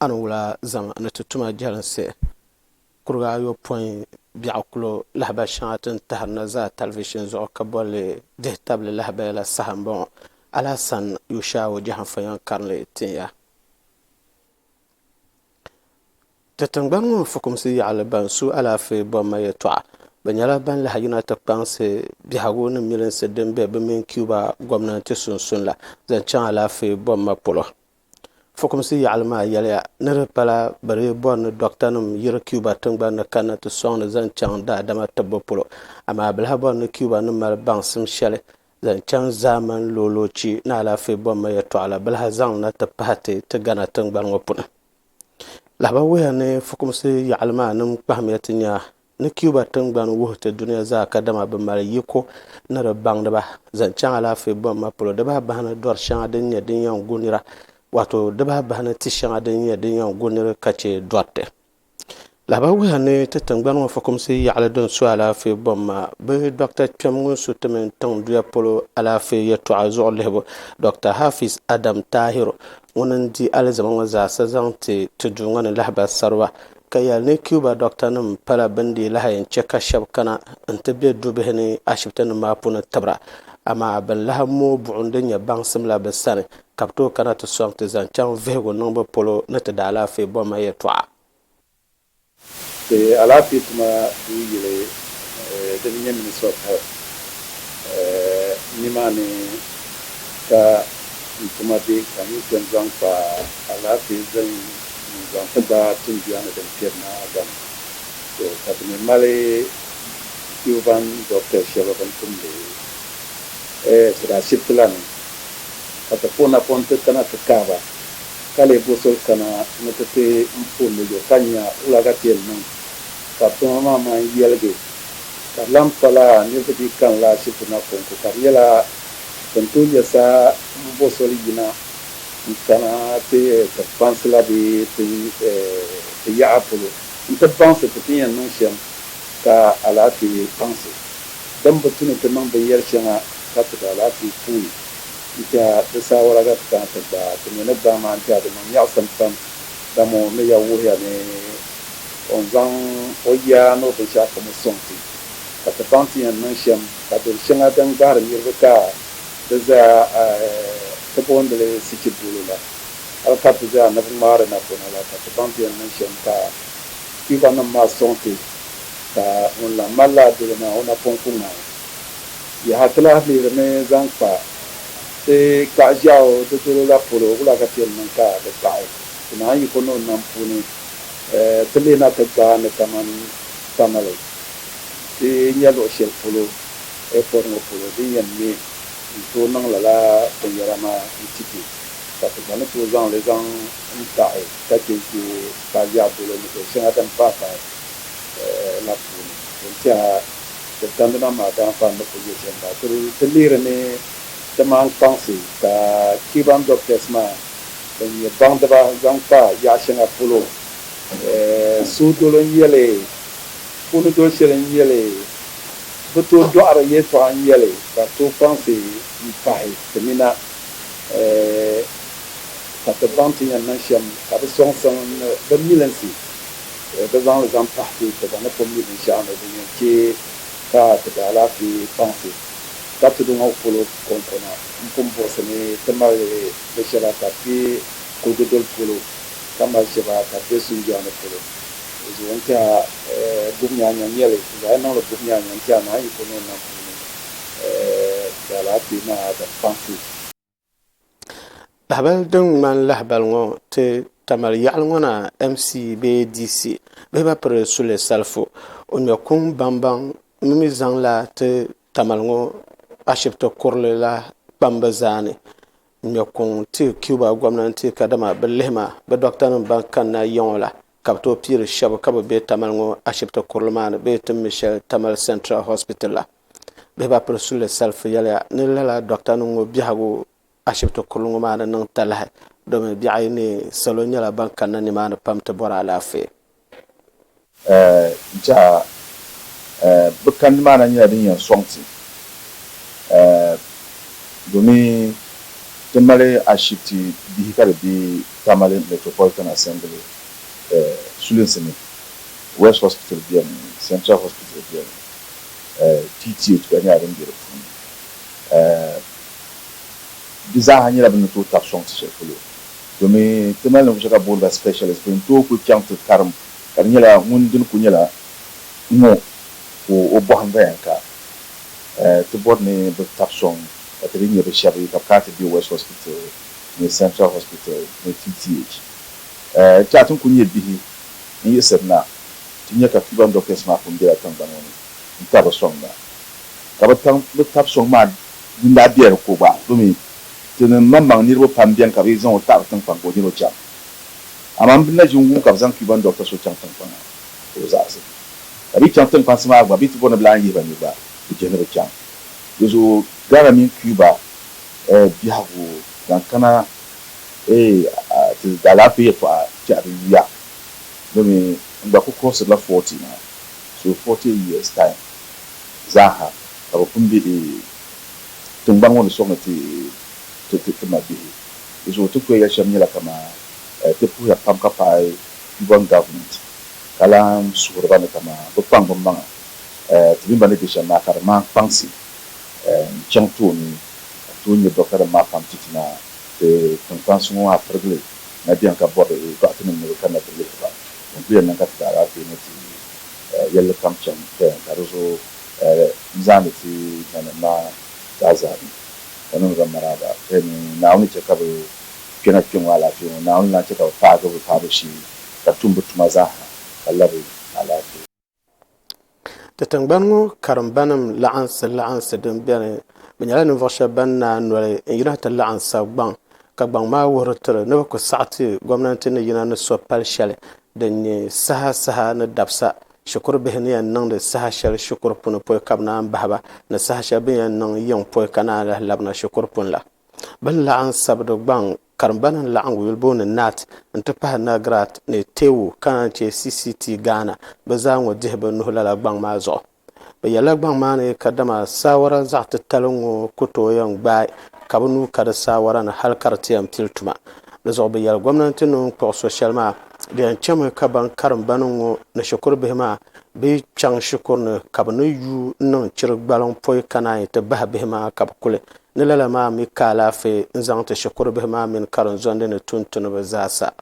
anwula zaŋ ni tutuma jelinsi kuriga ayopɔin biɛɣu kulo lahaba shɛŋa tin tahirina za talivishini zuɣu ka bolli dihi tabili lahabali la saha n bɔŋɔ Alasan Yushawu Jahanfa yan karinli tinya titingbani ŋɔ fukumsi yaɣali ban su alaafee bɔmma yɛltɔɣa bɛ nyɛla ban lahi yina ti kpaŋsi biɛhagu ni milinsi din be bɛ mini Cuba gɔmnanti sunsuuni la zaŋ chaŋ alaafee bɔmma polo fukumsi yaɣali maa yɛliya ni di pala bɛ lee bɔri ni dɔktanima yiri Cuba tingbani ni kana ti sɔŋ ni zaŋ chaŋ daadama tibbu polo amaa bɛ lahi bɔri ni Cuba ni mali baŋsim shɛli zaŋ chaŋ zaman looloochi ni alaafee bɔmma yɛltɔɣa la bɛ lahi zaŋ na ti pahiti ti Ghana tingbani ŋɔ puuni lahaba wuhiya ni fukumsi yaɣali maa nim kpahimya ti nya ni Cuba tingbani wuhi ti duniya zaa ka dama bɛ mali yiko ni di baŋdiba zaŋ chaŋ alaafee bɔmma polo di baa bahi ni dɔri shɛŋa din nyɛ din yɛn gu nira wato di baa bahi ni ti shɛŋa din nyɛ din yɛn gu nira ka che dɔriti lahaba wuhiya ni ti tingbani ŋɔ fukumsi yaɣali din su alaafee bɔmma bɛ dɔkta kpɛm ŋun su ti min tiŋ duya polo alaafee yɛltɔɣa zuɣu lihibu dɔkta Hafiz Adam Tahiru ŋun n di alizama ŋɔ zaasa zaŋ ti duu ŋɔ ni lahaba sariwa ka yɛli ni Cuba dɔktanima pala bɛn dee lahi yɛn che ka shɛba kana n ti be dubihi ni ashibitinim maa puuni tibira amaa bɛn lahi mooi buɣum din nyɛ baŋsim la bɛ sani ka bɛ tooi kana ti sɔŋ ti zaŋ chaŋ vihigu niŋ bɛ polo ni ti da alaafee bɔmma yɛltɔɣa ti alaafee tuma yili din nyɛ Minnesota nimaani ka tuma be ka nyɛ kpɛm zaŋ kpa alaafee zaŋ ti gba tinduya ni din kpɛri na gam ka ti mi mali Cuban doctor shɛba bin tumdi sira ashibiti la ni ka ti puhi napɔŋ ti kana ti kahaba ka lee bosoli kana ni ti ti puhindi yo ka nya wulaga tiɛli niŋ ka tuma maa maa yɛligi ka lam pala niriba di kanila ashibiti na konko ka di nyɛla bin tooi nyɛ saa n bosoli yina n kana ti bansi la bee ti yaɣa polo n ti bansi ti ti yɛn niŋ shɛm ka alaafee bansi din bi tuni ti niŋ binyɛri shɛŋa ka ti da alaafee puuni n tɛha di saawara ka ti kana ti gbaa ti mi ni gbaa maa n tɛha di niŋ nyaɣisim pam damo ni ya wuhiya ni o zaŋ o yaa ni o binshɛɣu kam sɔŋ ti ka ti baŋ ti yɛn niŋ shɛm ka doli shɛŋa din gahiri niriba ka di za ti boondili sichi bolo la hali ka ti zaa ni bi ŋmaari na bona la ka ti baŋ ti yɛn niŋ shɛm ka Cuba nim maa sɔŋ ti ka ŋun lan malila doli maa o napɔŋ ku ŋmaai yaha ti lahi leerimi zaŋ kpa ti kaɣa ʒiɛɣu ti dolo la polo wula ka ti yɛn niŋ ka di kaɣi ti naan yi ko ni o nam puuni ti leena ti gbaa ni kaman tamali ti nyɛ luɣu shɛli polo airport ŋɔ polo din yɛn me n tooi niŋ lala binyɛra maa n titi ka ti gba ni tooi zaŋli zaŋ n taɣi ka che ka yaɣa bolo ni do shɛŋa din paaki la puuni din tɛha ti dandina maa daan fan ni ku yɛ shɛm maa ti leeri ni ti maan kpaŋsi ka Cuban doctors maa bin nyɛ baŋdiba zaŋ kpa yaɣa shɛŋa polo suudolo n yɛli puuni doli shɛli n yɛli bɛ tooi dɔɣiri yɛltɔɣa n yɛli ka tooi kpaŋsi n pahi ti nina ka ti baŋ ti yɛn niŋ shɛm ka bi sɔŋsɔŋ bi milinsi bi zaŋli zaŋ pahi ti ba ni pun mi binshɛɣu ni din yɛn che ka ti da alaafee kpaŋsi ka ti di ŋɔ polo kɔnkɔna n pun buɣisi ni ti mali bi shɛba ka be kuligu doli polo ka mali shɛba ka be sunjani polo zuɣu n tɛha gubi nyaanya nyɛli zaɣi niŋli gubi nyaaanya n tɛha naan yi ko ni o nam puuni da alaafee maa da kpaŋsi lahabali din ŋmani lahabali ŋɔ ti tamali yaɣali ŋɔ na MC bee DC bihi ba piri suli salifu o ŋmɛ kuŋ bambaŋ mimi zaŋla ti tamali ŋɔ ashibiti kurili la kpambi zaani ŋmɛ kuŋ ti Cuba gɔmnanti ka dama bi lihima bi dɔktanim ban kanna yiŋɔ la ka bi tooi piiri shɛba ka bi be tamali ŋɔ ashibiti kurili maa ni bee tim mi shɛli tamali Central Hospital la bihi ba piri suli salifu yɛliya ni lala dɔktanim ŋɔ biɛhagu ashibiti kurili ŋɔ maa ni niŋ talahi domi biɛɣu ni salo nyɛla ban kanna nimaani pam ti bɔri alaafee jaha bi kandi maa na nyɛla din yɛn sɔŋ ti domin ti mali ashibiti bihi ka di be Tamale Metropolitan Assembly Sulinsini West Hospital biyan Central Hospital biyan TTH ba nya ringe fun biza hanyar abin to tapson se kulo domin temal no shaka borda specialist bin to ku kyamtu karam karnyala mundin kunyala mo o bohanda yanka to bod ne be tapson atrinye be shabi kapkati bi West Hospital ni Central Hospital ni TTH chatun kunye bihi ni yesna tinya ka fiban doctors ma fundira tan banoni ntaba songa kabatan be tapson ma dinda bier ko ba domin tenen mamang ni ro pambian ka bi zon ta tan pan ko ni ro cham amam binna jungu ka zan fiban doctors so cham tan pan ko zaase abi cham tan pan sama ba bi tu bona blangi ba ni ba je ne cham yozo gara min Cuba bihago dan kana ti dala pe fa ya domin ba ku course la 40 na so 40 years time zaha ka ku mbi tumban woni so ngati to mabi yozo to ko ya shamila kama te pu ya pam ka pai Cuban government kala surba ne kama ko pang bomba tibimba ne bisha na karma pangsi changtuni tuni dokara ma fam titina te konfansumo a pregle na bien ka bor ko atini mo kana de ba on bien na ka tara te ne ti yelle kam cham te karuzo mizani ti na ma dazari ono ga maraba en na oni che ka be kena wala fi na oni na che ka fa go fa be shi ka tumbu tumaza kallabi ala Tatangbango karambanam la'ansa din bɛni bɛ nyɛla ninvuɣu shɛba ban na noli n yina ti laɣinsa gbaŋ ka gbaŋ maa wuhiri tiri ni bɛ ku saɣati gɔmnanti ni yina ni so pali shɛli din nyɛ saha ni dabsa shikuru bihi ni yɛn niŋdi saha shɛli shikuru puni poi ka bɛ naan bahiba ni saha shɛli bɛ yɛn niŋ yiŋ poi ka naan lahi labina shikuru puni la bɛn laɣim sabidi gbaŋ karimbanima laɣim Wilbo ni Nat n ti pahi Nagrat ni Tewu ka naan che CCT Ghana bɛ zaa ŋɔ dihi bɛ nuhi lala gbaŋ maa zuɣu bɛ yɛla gbaŋ maa ni ka dama saawara zaɣ titali ŋɔ ku tooi yɛn gbaai ka bɛ nuu ka di saawara ni hali ka di ti yɛn pili tuma di zuɣu bɛ yɛli gɔmnanti nim kpuɣi so shɛli maa di yɛn chɛmi ka ban karimbanima ŋɔ ni shikuru bihi maa bɛ chaŋ shikuru ni ka bɛ ni yuu niŋ chiri gbaliŋ poi ka naan ti bahi bihi maa ka bɛ kuli ni lala maa mi ka alaafee n zaŋ ti shikuru bihi maa mini karim zondi ni tuntuni bɛ zaasa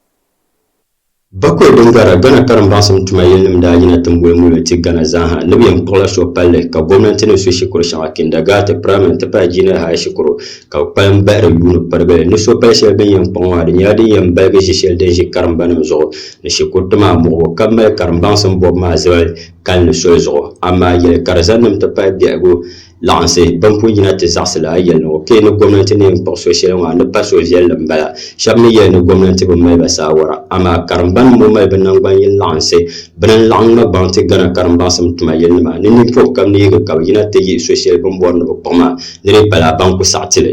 Bakwe dingara Gana karimbaŋsim tuma yɛlinim daa yina timboli muli ti Gana zaaha ni bɛ yɛn kpuɣila so palli ka gɔmnanti ni so shikuru shɛŋa kindagaa primary ti pahi junior high shikuru ka bɛ kpalim bahiri yuuni parigili ni so pali shɛli bin yɛn kpuɣi maa di nyɛla din yɛn baligi ʒi shɛli din ʒi karimbanim zuɣu ni shikuriti maa muɣubu ka mali karimbaŋsim bɔbu maa zibali kali ni soli zuɣu amaa yɛli karizannim ti pahi biɛhigu laɣinsi ban pun yina ti zaɣisila a yɛli ŋɔ kee ni gɔmnanti ni yɛn kpuɣi so shɛli ŋɔ ni pa so viɛlli n bala shɛba ni yɛli ni gɔmnanti bi mali ba saawara amaa karimbanim ŋɔ mali bɛ nangbani yɛli laɣinsi bɛ ni laɣim ŋma gbaŋ ti Gana karimbaŋsim tuma yɛlinima ni ninvuɣu kam ni yihi ka bɛ yina ti yi so shɛli bin bɔri ni bɛ kpuɣi maa ni di bala ban ku saɣi tili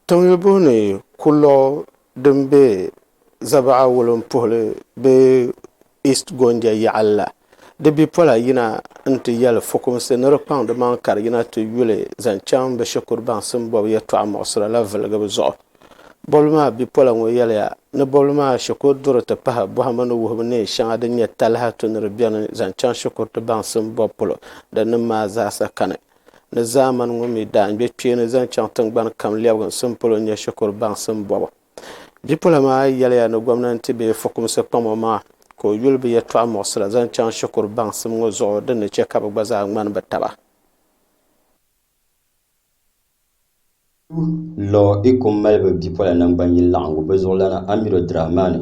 tiŋyubu ni kulɔ din be zabaɣa wulim puhili bee east gonja yaɣali la di bipola yina n ti yɛli fukumsi ni di kpaŋ di maŋ ka di yina ti yuli zaŋ chaŋ bɛ shikuru baŋsim bɔbi yɛltɔɣa muɣisira la viligi bɛ zuɣu bɔbili maa bipola ŋɔ yɛliya ni bɔbili maa shikuru duri ti pahi bɔhima ni wuhibu ni shɛŋa din nyɛ talihatu ni di bɛni zaŋ chaŋ shikuru ti baŋsim bɔbi polo din nim maa zaasa kani ni zamani ŋɔ mi daan gbɛ kpee ni zaŋ chaŋ tingbani kam lɛbigi sim polo nyɛ shikuru baŋsim bɔbu bipola maa yɛliya ni gɔmnanti bee fukumsi kpamo maa ka o yuli bɛ yɛltɔɣa muɣisira zaŋ chaŋ shikuru baŋsim ŋɔ zuɣu din ni chɛ ka bɛ gba zaa ŋmani bɛ taba Lɔ ikum mali bɛ bipola nangbani yili laɣingu bɛ zuɣulana Amiru Dramani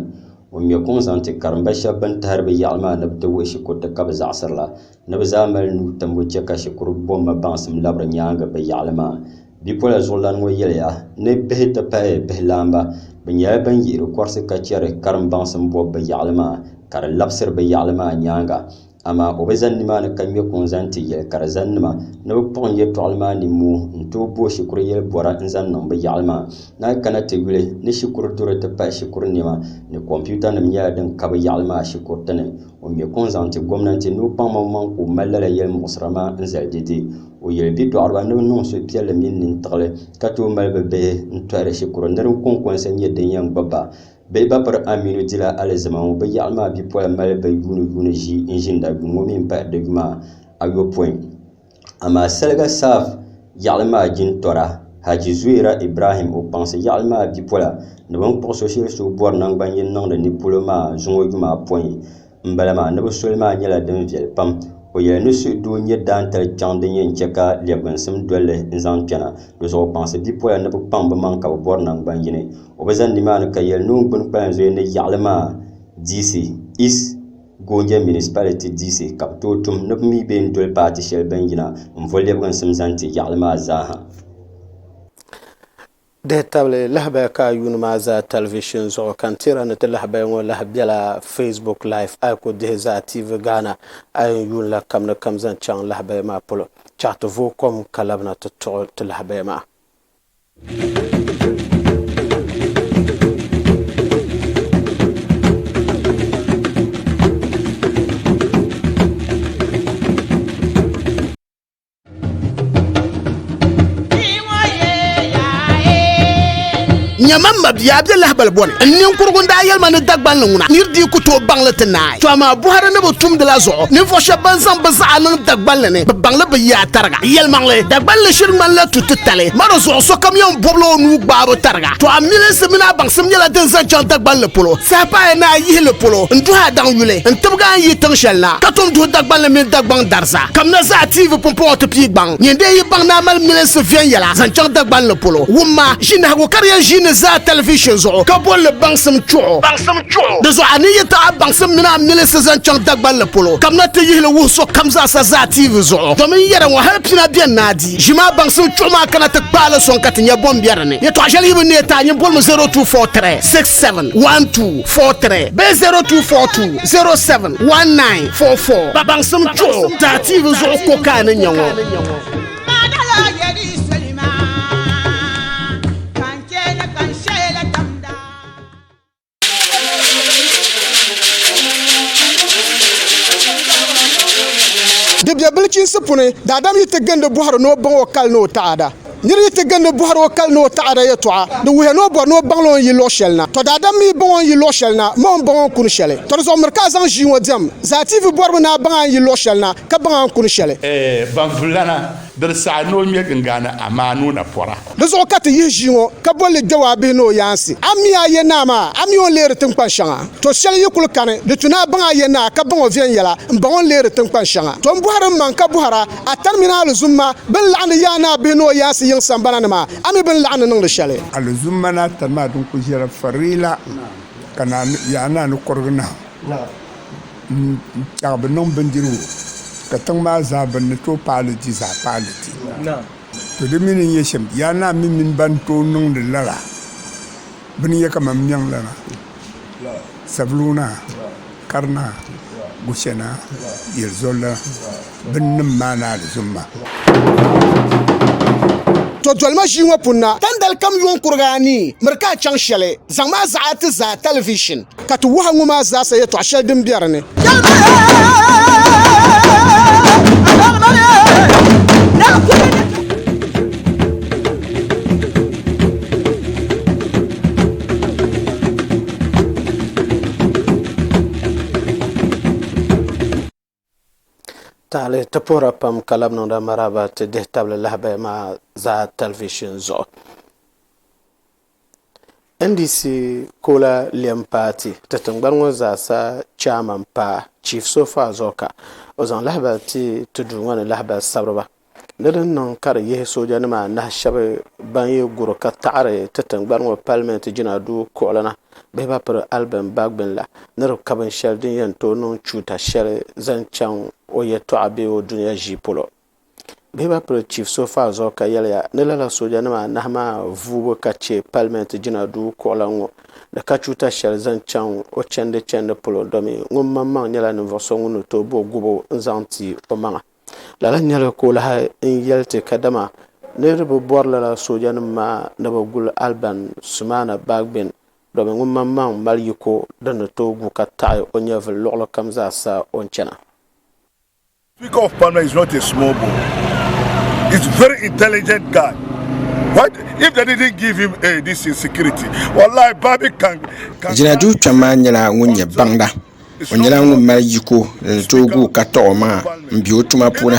o ŋmɛ kuŋ zaŋ ti karimba shɛba bin tahiri bɛ yaɣili maa ni bɛ ti wuhi shikuriti ka bɛ zaɣisirila ni bɛ zaa mali nuu timbu chɛ ka shikuru bɔmma baŋsim labiri nyaanga bɛ yaɣili maa bipola zuɣulana ŋɔ yɛliya ni bihi ti pahi bihi laamba bɛ nyɛla ban yihiri kɔrisi ka chɛri karim baŋsim bɔbi bɛ yaɣili maa ka di labisiri bɛ yaɣili maa nyaanga ama o be zan nima ne kan me kon zan ti yel kar zan nima ne bu pon ye tolma ni mu nto bo shukuru yel bora nzan no be yalma na kana te wile ni shukuru duro te pa shukuru nima ni computer ne nya den ka be yalma shukuru tane o me kon zan ti gomnati no pa ma man ko malala yel musrama nzal didi o yel bi do arba no non so piele min nin tole ka to malbe be ntore shukuru nder kon kon sen ye den yang baba be ba par aminu dila ale zaman be yalma bi pola malbe yunu ji injinda bi momin pa de ma ayo point ama selga saf yalma jin tora haji zuira ibrahim o pense yalma bi pola ne bon pour social so bor nang ban yin nang de ni poloma zongo juma point mbalama ne bo solma nyala den vel pam o yel no su do nye dan tar chande yen cheka lebgan sim dole nzan piana do so pense bi pola ne bo pam ba man ka bor nang ban yine o bazan ni man ka yel no bun pan zo ne yalma dc is Gonja municipality DC kapto tum ne mi ben dol party shel ben yina mvolle ban sim zanti yalma zaha de table lahba ka yunma za television zo kantira ne lahba ngo lahbela Facebook live ay ko de za TV Ghana ay yun la kam na kam zan chang lahba ma polo chat vo kom kalabna to lahba ma nyamamba biya de lahbal bon nin kurgun da yelma ne dagban nguna nirdi ku to bangla tanai to ma buhara ne botum de la zo ne fo shaban zam bazan dagban ne bangla be ya targa yelma le dagban le shirman la tutale maro zo so camion boblo nu gbaro targa to amile semina bang semela den san chan dagban le polo sa pa na yi le polo ndu ha dan yule ntubga yi tan shelna katum du dagban le min dagban darza kamna za tv pompo to pi bang nyende yi bang na mal mile se vien yala san chan dagban le polo wumma jina go kariya jina za television zo ka bol le bangsam chuo de zo aniya ta bangsam mina mile se zan chang dagban le polo kamna te yile wo so kamza sa za tv zo to min yara wa halpina bien nadi jima bangsam chuo ma kana ta bala son katinya bom biarne ye to ajali be ne ta nyim bol 0243 671243 b 0242 071944 bangsam chuo ta tv zo ko kana nyango de bilkin sepune da adam yite gande buhar no ban wakal no taada nyir yite gande buhar wakal no taada ya toa de we no bo no banglon yi lo shelna to da adam mi bon yi lo shelna mo bon kun shele to so merka zan ji wodem za tv bor na ban yi lo shelna ka ban kun shele ban fulana der sa no mi gangana amanu na pora de so kat yi jiwo ka bolle jawabe no yansi amia ye na ma ami on lere tin kwan shanga to shele yikul kane de tuna ban ye na ka ban o vien yala ban lere tin kwan shanga to buhar man ka buhara a terminal zumma ben la'ana ya na be no yansi yin sambana ma ami ben la'ana nang de shele al zumma na tarma dun ko jira farila kana ya na no korgna ta ben non ben diru ka tang ma za ben to pale ji za pale ti to de min yeshem ya na min ban to nung de lara ben ye kama myang lana sabluna karna gushena yelzola ben mana zumma to jolma jiwa punna tandal kam yon kurgani merka chang shele zama zaat za television kat wa nguma za saye to shel dim biarne tale tapora pam kalab no da maraba te de table lahba ma za television zo NDC kola lem party tatangbango za sa chairman pa chief sofa zoka ozan lahba ti tudu wana lahba sabraba ladan non kar ye soja ma na shabe ban ye guro ka taare tatangbango parliament jina du kolana be ba per album bagben la ner kaban shel din yan to non chuta shel zan chan o ye to abe o dunya jipolo biba pro chief so far zo ka yelya ne la soja nima nahma vubo ka che parliament jina du ko la ngo da ka chuta shel zan chan o chende polo domi ngum mamma nyala no voso ngunu to bo gubo nzanti o manga la nyala ko la in yelte kadama ne rubu bor la soja nima na ba gul alban sumana bagbin domi ngum mamma mal yiko dan to gu ka ta o nyavel loklo kamza sa on chana. Speaker of Parliament is not a small boy. He's a very intelligent guy. What if they didn't give him this insecurity? Wallahi, Bobby can. Jinadu chama nyala ngunya bangda. Onyala ngu mariko togu katoma mbio tuma pune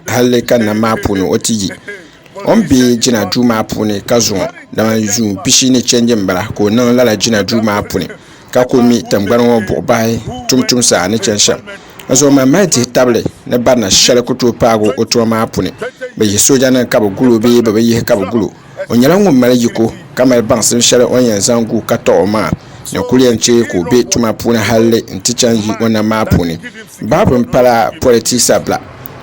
halle kana mapune otiji. Ombi jinadu mapune kazo na manju pishini chenje mbala ko nan lala jinadu mapune. Kakomi tambano bo bai tumtum sa ne chensha. Azo mamati table ne barna shale kutu pago otoma apune be soja na kabo gulu be be yi kabo gulu onyala ngum mala yiko kama bansim shale onyen zangu kato ma ne kulianche ko be tuma pune halle ntichanji wana mapune babu mpala politisa bla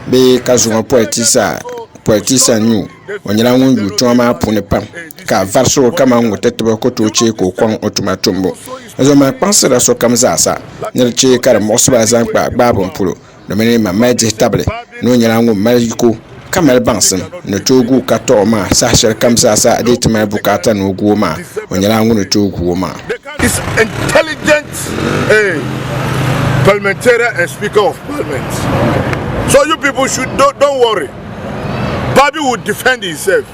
be kazo politisa nyu onyala ngum tuma apune pam ka varso kama ngotetba ko toche ko kwon otuma tumbo azo ma pansera so kamza sa nirche kar mosba zankpa babon pulo no meni ma maji table no nyala ngum maliko kamal bansin no togu kato ma sa shar kamza sa de tma bukata no goma onyala ngum no togu ma is intelligent parliamentarian and speaker of parliament. So you people should don't worry. Bobby will defend himself.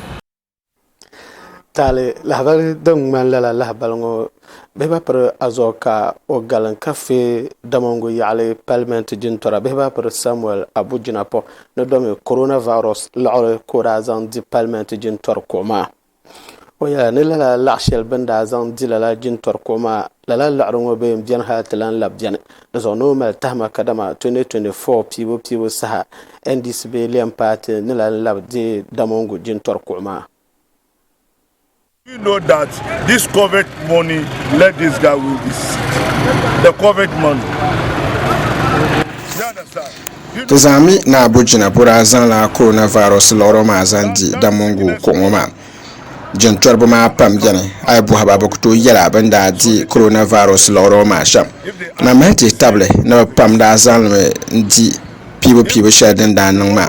Tale lahbal dong man la lahbal ngo beba per azoka o galan cafe damongo yale parliament jintora beba per Samuel Abujina po no domi coronavirus la ko razan di parliament jintor koma o ya ne la lashel banda zan di la jintor koma la ngo be mbian hatlan labjan zo no mal tahma kadama 2024 pibo saha ndc be lem party ne la labdi damongo jintor koma. You know that this COVID money, let this guy will be sick. The COVID money. You understand? Tazami na Abujina pura zan la coronavirus loro ma zandi damongo kongoma. Jentorbo ma pam jane ay bu haba to yela banda di coronavirus loro ma sham. Na meti table na pam da zan me ndi pibo shaden da nan ma.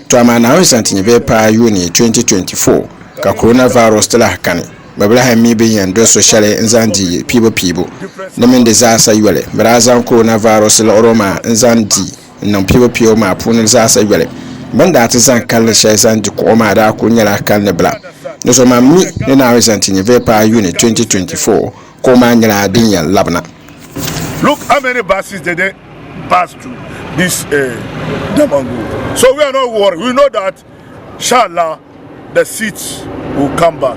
To ama na wisanti be pa Juni 2024. Ka coronavirus tala kane babla ha mi be yan do sociale nzandi pibo na mende za sa yele brazan coronavirus la oroma nzandi nan pibo ma pun za sa yele banda ta zan kala shay zandi ko ma da ko nyala kan ne bla no so ma mi ne na wisanti ne ve pa uni 2024 ko ma nyala din yan labna. Look how many buses they pass through this Damongo. So we are not worried. We know that inshallah the seats will come back.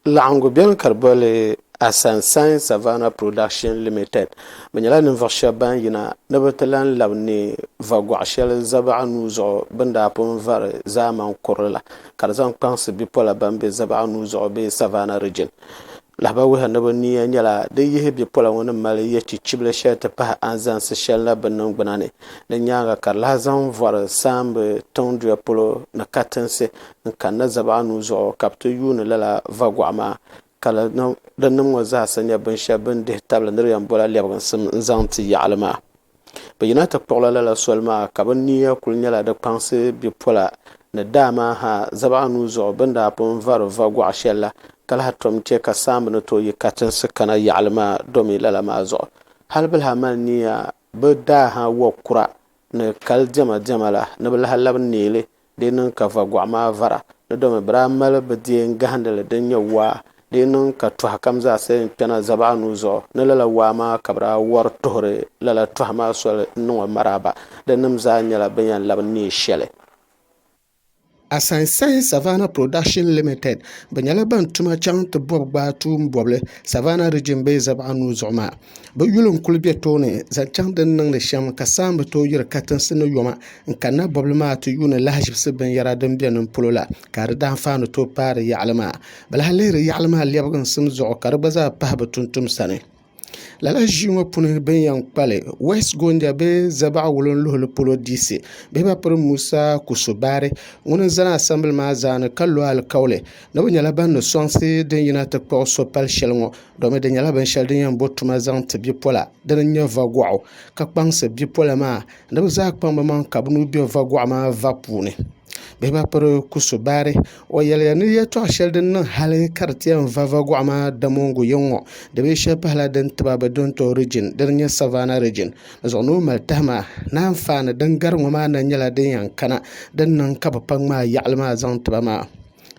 Lango bien carbole Asansan Savannah Production Limited. Banyala n'varsha ban yina nabatalan lawni vagwashel zaba nuzo banda pon var zaman korla karzan pense bi pola bambe zaba nuzo be Savannah region. Lahba we hanaba ni nyala de yehe bi pola wona mali yechi chible shete pa anzan se shella banon banane de nyanga karla zan var sambe tondria polo na katense kan zaba nuzo kapto yuna lala vagwama kala no dan mo za sanya ban shaban de tabla ndir yan bola lebgan sim zanti yalma bayina ta pola la solma kaban niya kul nyala de pense bi pola na dama ha zaba nuzo banda pon var vagwa shella kala hatom te ka sam no to yikatin kana yalma domi lala mazo halbal hamal niya bada ha wokura na kal jamala na bal halab nile de nan ka vagwa ma vara na domi bramal badi ngandale de nyawa denon ka tuha kamza sen pena zabanu zo nala wama kabra war tohre lala tuhma sol no maraba denum za nyala benyan labni shele Asansan Savannah Production Limited banyala bantuma chang to bob batu mboble Savannah region be zabanu zoma ba yulun kulbe tone za chang den nang le sham kasam to yir katan sino yoma kana boblema to yuna lahjib siben yara dan bian pulola kar dan fanu to pare ya'lama bal halere ya'lama liabgan sim zo karbaza pahba tuntum sane lala ʒiŋo puni bin yɛn kpali west gondia bee zabaɣa wulin luhuli polo diisi bihi ba piri musa kusubaari ŋuni zana asambili maa zaani ka lo alikauli ni bi nyɛla ban ni sɔŋsi din yina ti kpuɣi so pali shɛli ŋɔ domi di nyɛla binshɛli din yɛn bo tuma zaŋ ti bipola din nyɛ vagɔɣu ka kpaŋsi bipola maa ni bi zaa kpaŋ bi maŋ ka bi nuu be vagɔɣu maa va puuni bihi ba piri kusubaari o yɛliya ni yɛltɔɣa shɛli din niŋ hali ka di ti yɛn va vagɔɣu maa damongu yiŋ ŋɔ di bee shɛli pahila din tiba bi Donto region din nyɛ savana region di zuɣu ni o mali tahima na anfaani din gari ŋɔ maa na nyɛla din yɛn kana din niŋ ka bi pa ŋmaa yaɣali maa zaŋ tiba maa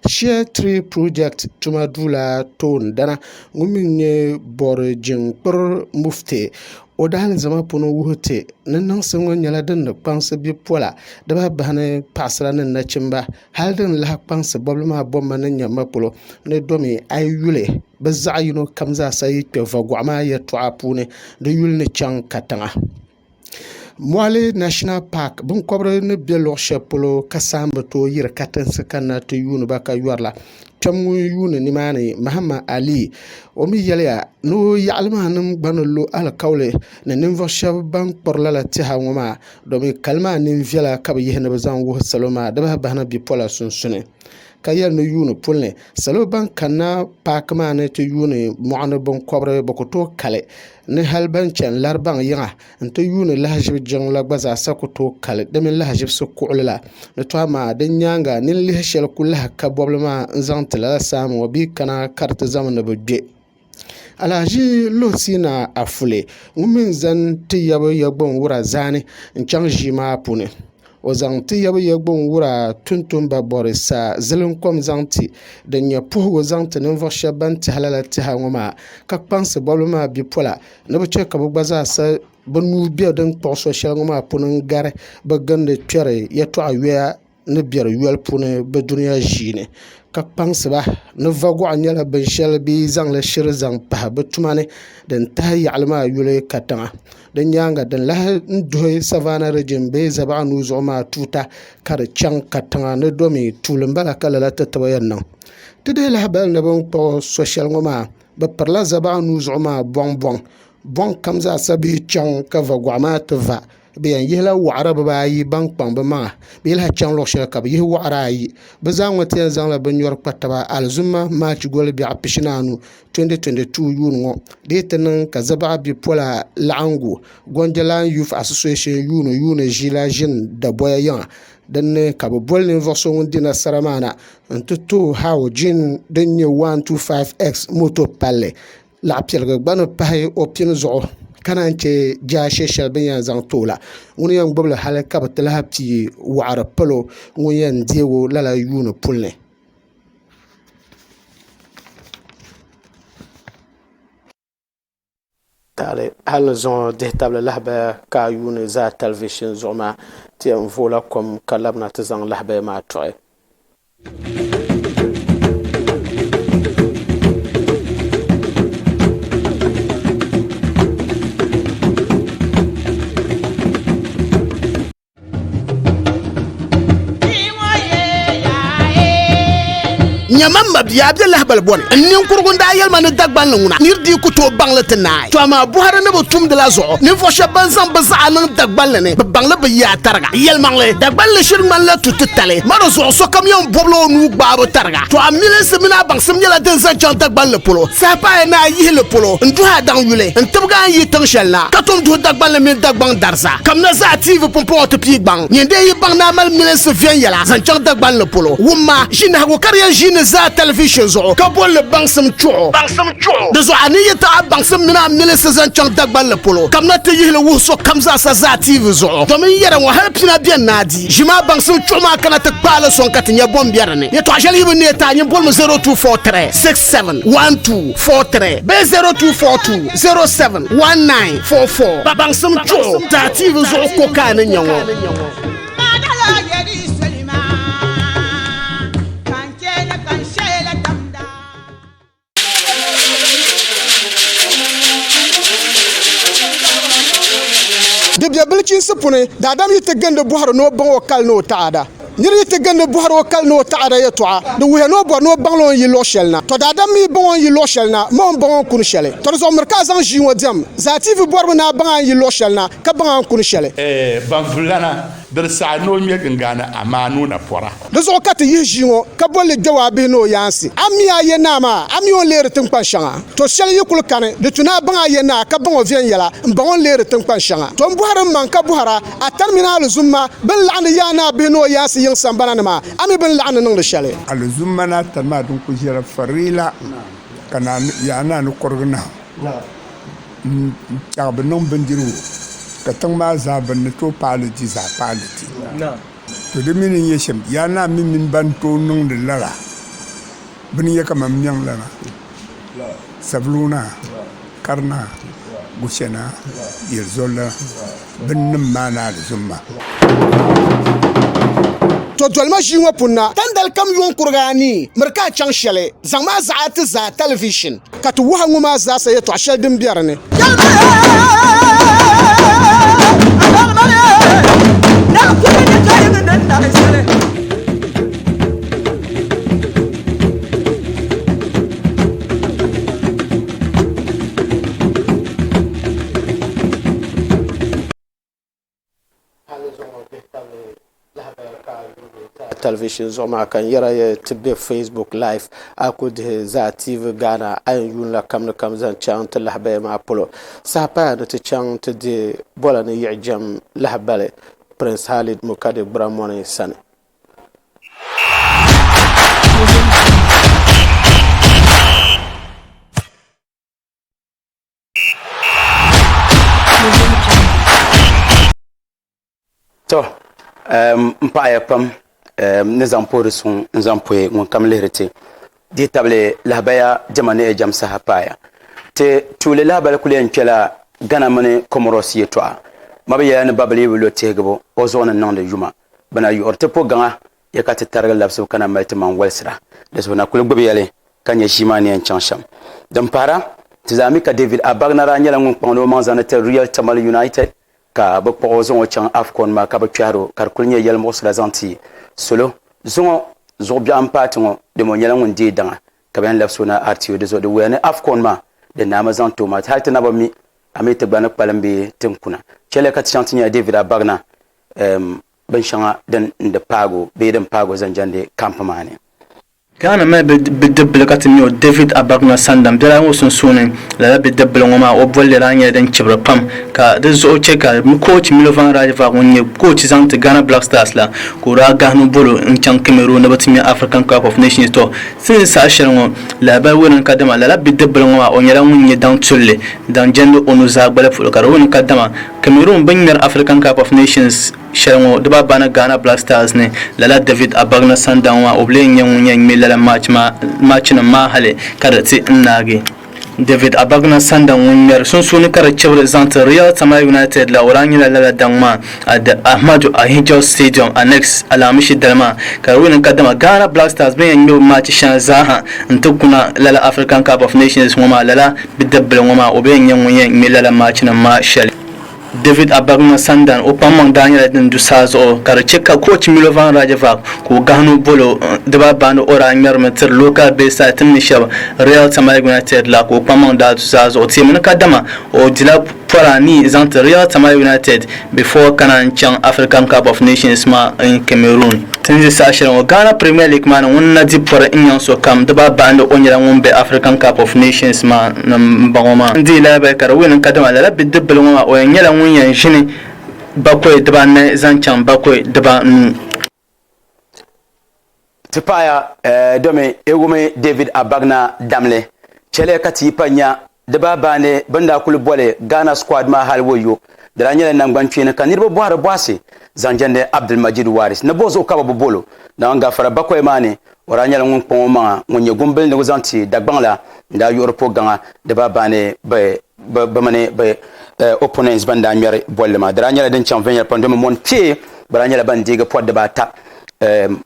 Share Tree Project tuma dula toon dana ŋun mi nyɛ bori jinkpiri mufti o dahali zama puno wuhiti ni niŋsi ŋɔ nyɛla din ni kpaŋsi bipola di baa bahi ni paɣasara ni nachimba hali din lahi kpaŋsi bɔbili maa bɔmba ni nyɛma polo ni domi a yi yuli bi zaɣ yino kam zaasa yi kpɛ vagɔɣu maa yɛltɔɣa puuni di yuli ni chaŋ katiŋa Moali National Park binkɔbiri ni bɛ luɣu shɛli polo ka saamba tooi yiri katinsi kana ti yuuni ba ka yɔrila kpɛm ŋun yuuni nimaani Mahama Ali o mi yɛliya ni o yaɣali maa nim gba ni lo alikauli ni ninvuɣu shɛba ban kpurila la tiha ŋɔ maa domi kali maa nin viɛla ka bi yihi ni bi zaŋ wuhi salo maa di bahi bahi na bipola sunsuuni ka yɛli ni yuuni puli salo ban kanna paaki maa ni ti yuuni mɔɣuni binkɔbiri bi ku tooi kali ni hali ban chɛni laribaŋ yiŋa n ti yuuni lahaʒibi jiŋla gba zaasa ku tooi kali di mini lahaʒibisi kuɣuli la ni tɔha maa di nyaanga nin lihi shɛli ku lahi ka bɔbili maa n zaŋ ti lala saami ŋɔ bii kana ka di ti zami ni bi gbɛ Alhaji Lohsina Afule ŋun mi zani ti yabi yagbun wura zaani n chaŋ ʒii maa puuni o zaŋ ti yabi yagbun wura tuntumba bɔri sa zilinkom zaŋ ti din nyɛ puhigu zaŋ ti ninvuɣu shɛba ban tihala la tiha ŋɔ maa ka kpaŋsi bɔbili maa bipola ni bi chɛ ka bi gba zaasa bi nuu bɛ din kpuɣi so shɛli ŋɔ maa puuni n gari bi gindi kpɛri yɛltɔɣa yɔya ni biɛri yɔli puuni bi duniya ʒiini ka kpaŋsi ba ni vagɔɣu nyɛla binshɛli bee zaŋli shiri zaŋ pahi bi tuma ni din tahi yaɣali maa yuli katiŋa di nyaanga din lahi n duhi savana region bee zabaɣa nuu zuɣu maa tuuta ka di chaŋ katiŋa ni domi tuuli n bala ka lala ti tibi yɛn niŋ ti dee lahi bali ni bin kpuɣi so shɛli ŋɔ maa bi pirila zabaɣa nuu zuɣu maa bɔŋ kam zaasa bee chaŋ ka vagɔɣu maa ti va bi yɛn yihila waɣara bibaayi ban kpaŋ bi maŋa bi yɛliha chaŋ luɣu shɛli ka bi yihi waɣara ayi bi zaa ŋɔ ti yɛn zaŋla bin nyɔri kpa taba alizuma maachi goli biɛɣu pishinaanu 2022 yuuni ŋɔ di ti niŋ ka zabaɣa bipola laɣingu Gondialand Youth Association yuuni ʒila ʒini dabɔya yiŋa dinni ka bi boli ninvuɣu so ŋun di nasara maa na n ti too hawo jin din nyɛ 125x moto palli laɣapiɛligi gba ni pahi o pini zuɣu ka naan chɛ jaashɛ shɛli bin yɛn zaŋ toola ŋun yɛn gbubili hali ka bi ti lahi pii waɣari palo ŋun yɛn deego lala yuuni puli ni taali hali ni zaŋ dihi tabili lahabaya ka a yuuni zaa talivishini zuɣu maa ti yɛn voola kom ka labina ti zaŋ lahabaya maa tuɣi nyamamba biya bɛ lahibali bɔni n ninkurigu daa yɛlima ni dagbanli ŋuna niri dii ku tooi baŋli ti naai to amaa buhari ni bi tumdi la zuɣu ninvuɣu shɛba ban zaŋ bi zaɣa niŋ dagbanli ni bi baŋli bi yaa tariga yɛlimaŋli dagbanli shiri ŋmanila tuti tali mari zuɣu sokam yɛn bɔbila o nuu gbaabu tariga to a milinsi mini a baŋsim nyɛla din zan chaŋ dagbanli polo sahipaaya ni a yihili polo n duhi a daŋ yuli n tibigi an yi tiŋ shɛli na ka tom duhi dagbanli mini dagbaŋ darisa kamina zaa tv pumpɔŋɔ ti pii gbaŋ nyɛnde yi baŋ naa mali milinsi viɛn yɛla zan chaŋ dagbanli polo wumma ʒinahagu ka di yɛn ʒii ni zaa television zuɣu ka bolli baŋsim chuɣu di zuɣu a ni yita a baŋsim mini a milisi zan chaŋ dagbanli polo kamina ti yihili wuhi so kam zaasa zaa tv zuɣu domin yɛra ŋɔ hali pina biɛni naadi ʒima baŋsim chuɣu maa kana ti kpaali sɔŋ ka ti nyɛ bɔm biɛri ni yɛtɔɣa shɛli yi bi ne ta nyɛ bolmi 0243 671243 bee 0242 071944 baŋsim chuɣu taa tv zuɣu ko ka a ni nyɛ ŋɔ di bɛ bilichiinsi puni daadam yi ti gindi bɔhari ni o baŋ o kali ni o taada nyiri te gande buharo kal no taada ya toa do we no bo no banglo yi lo shelna to da dam mi bon yi lo shelna mon bon kun shele to so mer ka zan ji wodiam zati fi borbo na ban yi lo shelna ka ban kun shele ban fulana dar sa no mi gangana amanu na pora do so ka te yi jiwo ka bolle jawabi no yansi ami aye na ma ami on lere tin pan shanga to shele yi kul kane de tuna ban aye na ka ban o vien yala ban lere tin pan shanga to buhara man ka buhara a terminal zumma bil lan ya na bi no yansi yin sambana ma ami bin lan nan shele al zumma na tama dun ku jira farila kana ya na no korgna ta ben non bendiru ka tang ma za ben to pale ji za pale ti to de min yeshem ya na min ban to non de lara bin ya kama myang lara sabluna karna gushena yerzola bin mana al zumma to dolma jiwa punna tandal kam yon kurgani marka chang shele zama zaat za television kat wuha nguma za saye to ashal dim biarne television zoma kan yara ya tibbe Facebook live akud za TV Ghana ayun la kam zan chant lahba ma polo sapa da ta chant de bola ne yajam lahbale Prince Khalid Mukade Bramone san to mpaya pam ne zampore sun zampoe ngon kam lerete di table lahbaya jamane jam sahapaya te tule lahbal kulen kela gana mane komoros yetwa mabiya ne babali wulo tegbo o zona nande yuma bana yorte po ganga yakati targal labso kana malti man walsra de sona kul gbe yale kanya shimani en chansham dan para tizami ka David Abagnara nyala ngon pando manzana te Real Tamal United ka ba pozo o chan Afcon ma ka ba kyaro kar kulnya yel mosla zanti solo zo bi ampatingo de mo nyala ngon di danga ka ben labso na RTO de zo de wene Afcon ma de na mazan to ma halta na ba mi amete bana palambe tinkuna chele ka chantinya David Abagna ban shanga dan da pago be dan pago zanjande kampamane kana ma bidibbil katinyo David Abagna Sandam dara wosun sunen la bidibbil ngoma o bolle ranya dan kibra pam ka da zo cheka coach Milovan Rajiva wonye coach zant Ghana Black Stars la ko ra gahnu bolo in chan Cameroon na batimi African Cup of Nations to sin sa shalngo la ba wonan kadama la bidibbil ngoma o nyala wonye dan tulle dan jendo onuza gbala fulo ka wonan kadama Cameroon banyar African Cup of Nations shalngo de bana Ghana Black Stars ne la David Abagna Sandam wa oblen nyen la match na mahale karati nage David Abagna Sandam wunyer sun kara cewre zanta Real Tamal United la orangi la dangma ad Ahmadu Ahijo Stadium annex alamishi dalma karwin kadama Ghana Black Stars ben yo match shan zaha ntukuna la African Cup of Nations ngoma la bidabbel ngoma oben nyen la match na mahale David Abagna Sandan o pamang Daniel den du sazo kar cheka coach Milovan Rajiva ko gahnu bolo de babano ora nyarmeter local base atim nishab Real Tamal United la ko pamang da du sazo o team kadama o dila porani zant Real Tamal United before kanan chang African Cup of Nations ma in Cameroon tinzi sashen o Ghana Premier League man wonna di por inyan so kam de babano onyara ngombe African Cup of Nations ma mbangoma ndi la ba kar winin kadama la bidibbel ngoma o nyala yan shine bakwai daba na zancan bakwai daba tipaya dome egume David Abagna damle chele kati panya daba bane banda kul bole Ghana squad ma halwoyo dranya nan gbanchene kanirbo boare boase zanjande Abdul Majid Waris na bozo ka bolo na nga fara bakwai mane oranya ngun poma ngunye gumbel ne zanti dagbangla nda Europe ganga daba bane ba mane ba opponents banda nyare bolle ma dranya den champion pande mon pied branya la bandiga pod de bata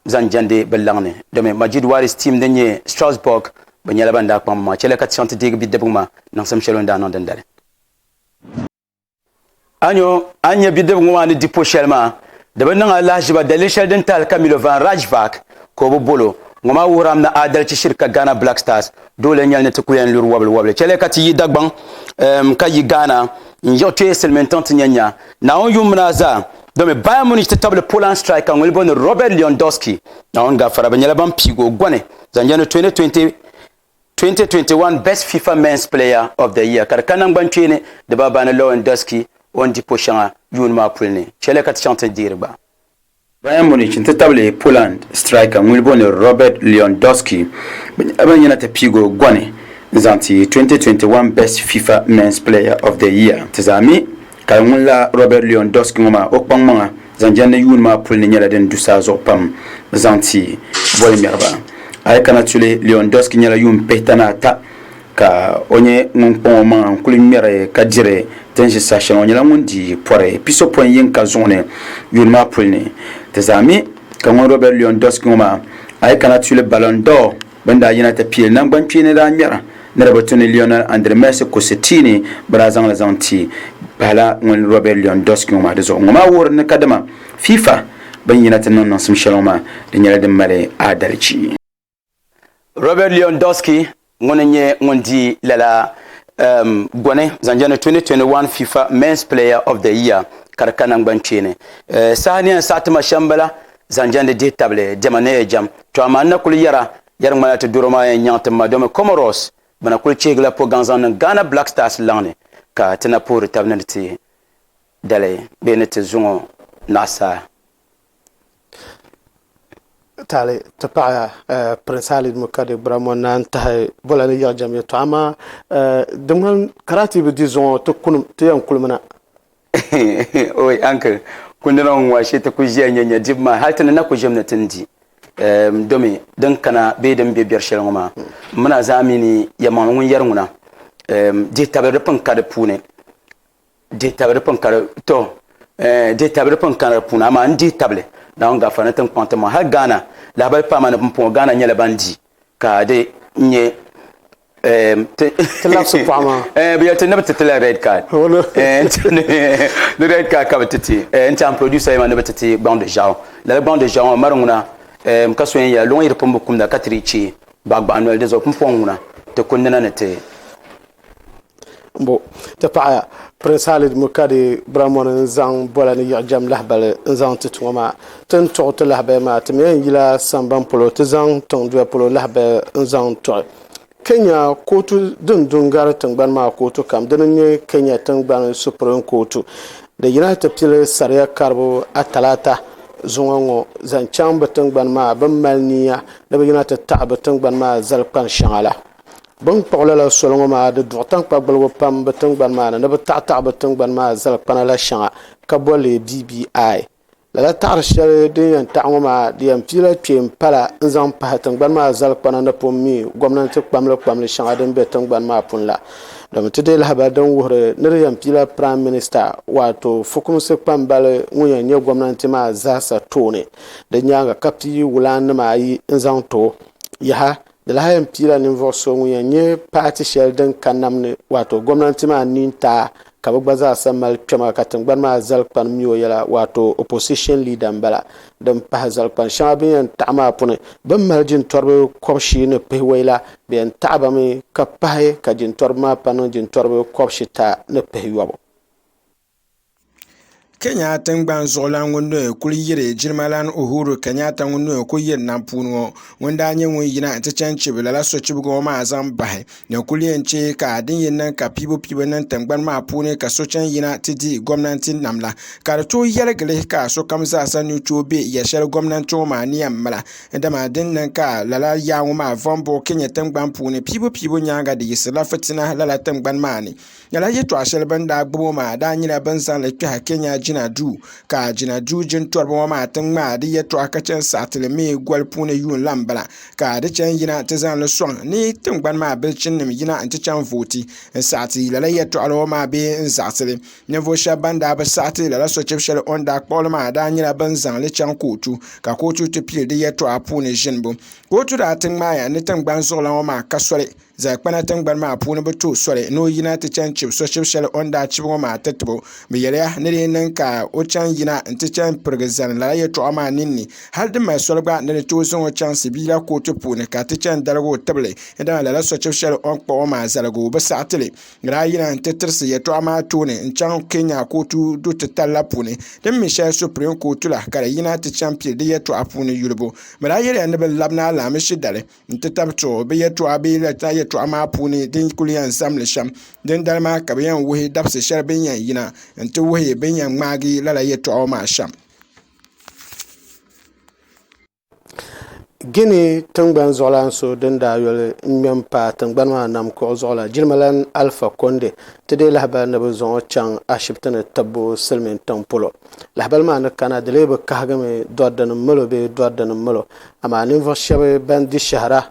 zanjande belangne deme Majid Waris team denye Strasbourg banyala banda pam ma chele kat chante diga bidebuma nan sam chelon da non dendare anya bidebuma ni dipo shelma da ban nan Allah jiba dalil shal din tal Camilo van Rajvac ko bo bolo ngoma wuram na adalci shirka Ghana Black Stars dole nyal ne tukuyen lur wobble chele kati yi dagban ka yi Ghana nyo te selmentant nyanya na on yumna za do me Bayern Munich table Poland striker ngol bon Robert Lewandowski na on ga fara banyala ban pigo gwane zanjano 2021 best FIFA men's player of the year kar kanan ban chene de baba na Lewandowski on di pochanga yun ma pulne chele kati chante dirba Bayern Munich table Poland striker ngol bon Robert Lewandowski banyana te pigo gwane zanti 2021 best FIFA men's player of the year tazami kalmula Robert Lewandowski ngoma okpangmanga zanjana yun ma pulne nyala den dusa zo pam zanti boy merba ay kana tule Lewandowski nyala yun petana ta ka onye ngpon ma kuli mere ka dire tenje sasha nyala ngundi pore piso point yin ka zone yun ma pulne tazami kan Robert Lewandowski ngoma ay kana tule Ballon d'Or banda yina ta pile nan ban pine da mera narabatuni Lionel André Messi Cosetini brazan la zanti bala ngon Robert Lewandowski ngoma de zo ngoma wor ne kadama FIFA ban yina tan non sim shaloma de nyala de mare adalci Robert Lewandowski ngonye ngondi lala gone zanjana 2021 FIFA Men's Player of the Year karkanan banchene sahani satma shambala zanjana de table jamane jam to amanna kul yara ngana to duroma nyanta madome Comoros bana kul chegla po ganzan Ghana Black Stars lane ka tana pour tabnati dale benete zungo nasa tale tapa Prince Halid Mukade Bramona antahay bolani ya jamia to ama demal karati be disons to kunum to yan kulmana oi uncle kundana wa shi ta kujiya nyanya dibma haltana na kujamna tindi domi dan kana be dan be biyar shirin ma muna zamini ya manun yarmuna de tabar pankar pune de tabar pankar to de tabar pankar puna ma ndi table na on ga fana tan kwanta ma har Ghana la ba pa ma na pon Ghana nyala bandi ka de nye tela su pama biya tan na tela red card the red card ka betiti en producer ma na betiti bande jaw la bande jaw marunguna kaso ya lon yir pombo kumda katrichi bagba annual dezo kumponguna te kundana nete bo te pa Prince Halid Mukade Bramon zang bolani ya jam lahbal zang tutuma tan to to lahba ma te me yila samban polo te zang ton do polo lahba zang to Kenya kotu dundungar tangban ma kotu kam danne Kenya tangban Supreme Court the United States Saria Karbo atalata zongo zanchan batangban ma ban malniya da bagina ta ta batangban ma zalkan shangala ban pawla la solongo ma de dotan pa balwo pam batangban ma na ba ta ta batangban ma zalkan la shanga kabole BBI la tar shari de yan ta'ngo ma de yan pila pem pala nzam pa tangban ma zalkan na pommi gwamnati pamle shanga den batangban ma punla da mutude la ba dan wuhre ne yan pila prime minister wato fukum se pambale ngunya nye gwamnati ma zasa tone da nyanga kapti wulan ma yi nzan to yaha da la yan pila ni voso ngunya nye party shelden kanamne wato gwamnati ma ninta ka bagbaza samal kema katangban ma zalpan miyo yala wato opposition leader bala dan pa zalpan shabi yan ta'ama pune ban maljin torbe kopshi ne pehwela ben ta'aba mi ka pahe ka jin torma panon jin torbe kopshi ta ne pehwabo Kenya tangban zola ngondo kuli yire jirmalan Uhuru Kenyatta ngondo ko yin nan puno wanda anye won yina ta chanchi bela so chibugo ma azam bahe ne kuli enche ka din yin nan ka pibo nan tangban ma pune ka so chan yina tidi gwamnati namla ka to yere gele ka so kamza sanu chobe ya shar gwamnati ma ni amala da ma din nan ka lala ya ma vombo Kenya tangban pune pibo nyanga de yisla fatina lala tangban mani yala yeto ashel banda gbo ma da nyina bansan le ka Kenya jinadu ka jinadu jin torbo ma tan ma di yeto akacen satile me gwalpune yun lambala ka de chen yina tezan le song ni tangban ma belchin nim yina anti chan voti sati la yeto alo ma be nsatile ne vo shabanda ba sati la so chepshel onda kpol ma da nyina bansan le chan kotu ka kotu te pile de yeto apune jinbo kotu da tan ma ya ne tangban so la ma kasore za kpana tangban ma apune beto sore no yina te chan chip so chepshel onda chibo ma tetbo be yele ne nan ka o chan yina nti chan pergezan la ye to ama ninni hal de mai solba ne to so o chan sibila ko to pune ka ti chan dalgo table ida la so chefshal on ko ma zalgo ba satele ra yina nti tirsi ye to ama to ne chan Kenya ko tu do tala pune de Michel Supreme Court la ka yina ti champion de ye to apune yulbo mara yere ne be labna la me shidale nti tabto be ye to abi la ta ye to ama pune din kulian samle sham den dalma ka be yan wuhi dabse shar ben yan yina nti wuhi ben yan magi la ye to ma sham Gini tangban zolan so denda yole nyampa tangban ma nam ko zola jilmalan Alpha Conde tede lahba na bu zon chang ashiptana tabo selmen tampolo lahbal ma na kana dele be kahgame doddan mulo be doddan mulo ama nin vo shabe bandi shahra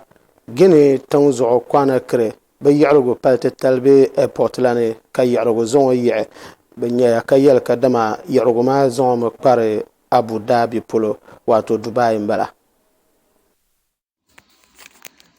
gini tang zo kwana kre be ya'rugo palte talbe airport lane kay ya'rugo zon yi'e be nya kayel kadama ya'rugo ma zon mo pare Abu Dhabi polo wato Dubai mbala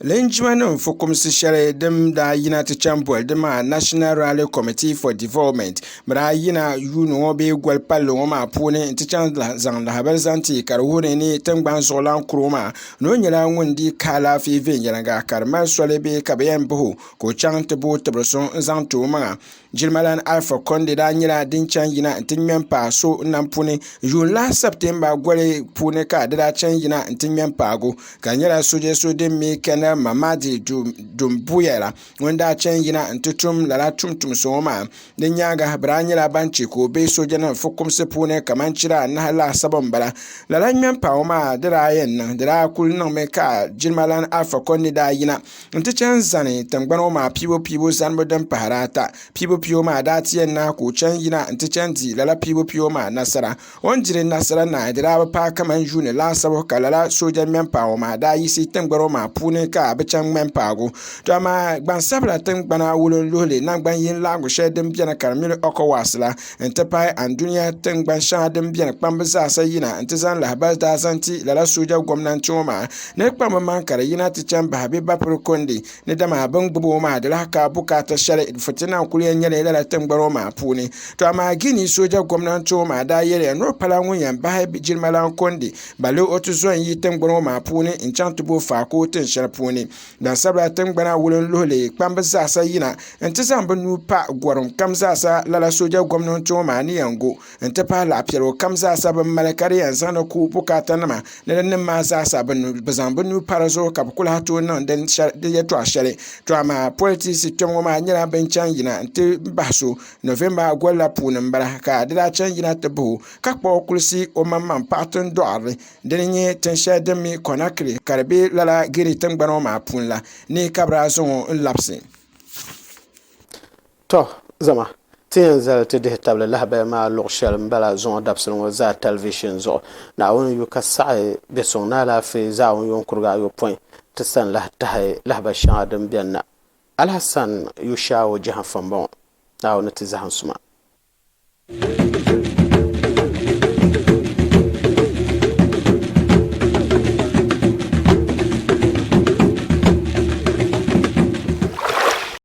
Lenjman Fukumsi Share dem da United Chamber dema National Rally Committee for Development mara yina yuno be gwal pallo ma pone tichan zang la habar zanti karhune ni tangban solan kroma no nyala ngundi kala fi venjala ga karma sole be kabayan buhu ko chang tebo tebroson zang to ma Jilmalan Alpha Conde da nyala din chan yina tinmen pa so nampune jula September gwale pone ka da chan yina tinmen pa go ka nyala soje so dem me kana Mamadi Dumbuyela wanda chen yina ntutum lala tumtum soma den nyaga branyela banchi ko be soja na fukum se pune kamanchira na hala sabon bala lala nyam paoma dira yen dira kul no me ka Jilmalan Alpha Conde da yina ntuchen zane tangbano ma pibo zanbo dan paharata pibo ma dati yen na ko chen yina ntuchen di lala pibo ma nasara on jire nasara na dira pa kaman june la sabo kalala soja nyam paoma da yisi tangbaro ma pune ka abechang mempago to ama gban sabla tan gbana wulon lole na gban yin lago she dem biana karmil okowasla entepai andunia tan gban sha dem biana kpambaza sayina entezan la habal da zanti la soja gwamnati ma ne kpamba man kare yina ti chamba habiba prokonde ne dama ban gbo ma da haka bukata share fitina kuliyan yele la tan gbaro ma puni to ama gini soja gwamnati ma da yele no pala ngun ba Jilmalan Conde balo otuzon yi tan gbaro ma puni in chantubo fa ko tin sharpuni dan sabla tangbana wulon lole kpamba zasa yina entizan banu pa gwarum kam zasa lala soja gwamnati ma ni yango entapa la piero kam zasa ban malakari yanzan ku bukata nama ne ma zasa banu bazan banu parazo kap kula to nan den de ya to ashare to ama politics tomo ma nyira ban chan yina ente baso November gwala punan baraka da chan yina tabu kakpo kulsi o mamman patun doare denye tensha demi konakri karbe lala giri tangbana ma punla ni kabra zon lapsi to zama tin zal te de table la ba ma lo shal mbala zon dabson wa za television zo na won yu ka sa'i be son na la fe za won yon kurga yo point te san la tahay la ba sha adam bianna Al Hassan yu shawo jahan fambon na won te zahan suma